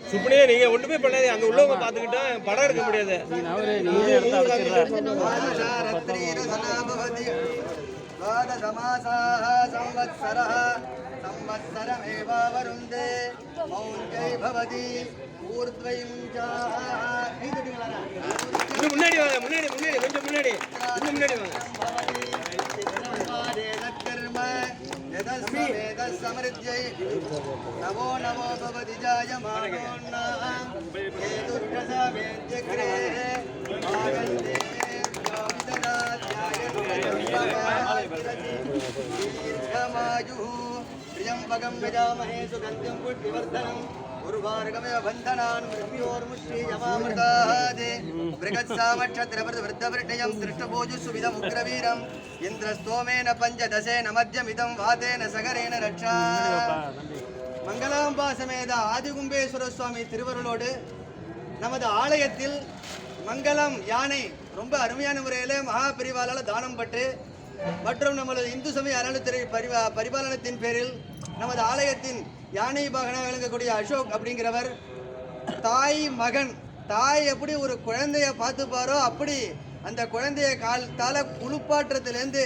சுப்பனே நீங்க ஒண்ணுமே பண்ணாதே, அங்க உள்ளவங்க பாத்துக்கிட்டா படம் எடுக்க முடியாது. முன்னாடி வாங்க, முன்னாடி முன்னாடி கொஞ்சம் முன்னாடி முன்னாடி வாங்க. समृद्ध्यै नमो नमो भवति जायमानोन्नाम हेतुर्कसा वेद्यग्रे आगन्ते दीर्घमायुः त्र्यम्बकं यजामहे सुगन्धिं पुष्टिवर्धनम् उर्वारुकमिव बन्धनान् मृत्योर्मुष्टियमामृतादे बृहत्सामक्षत्रवृद्धवृष्टयं दृष्टभोजुसुविधमुग्रवीरम् इन्द्रस्तोमेन पञ्चदशेन मध्यमिदं वातेन सगरेण रक्षा மங்களாம்பா சமேத ஆதிகும்பேஸ்வர சுவாமி திருவருளோடு நமது ஆலயத்தில் மங்களம் யானை ரொம்ப அருமையான முறையில் மகா பிரிவாளால் தானம் பட்டு மற்றும் நமது இந்து சமய அறநிலைத்துறை பரிபாலனத்தின் பேரில் நமது ஆலயத்தின் யானை வாகனம் விளங்கக்கூடிய அசோக் அப்படிங்கிறவர் தாய் மகன், தாய் எப்படி ஒரு குழந்தைய பார்த்துப்பாரோ அப்படி அந்த குழந்தைய காலத்தால குளிப்பாற்றத்திலேருந்து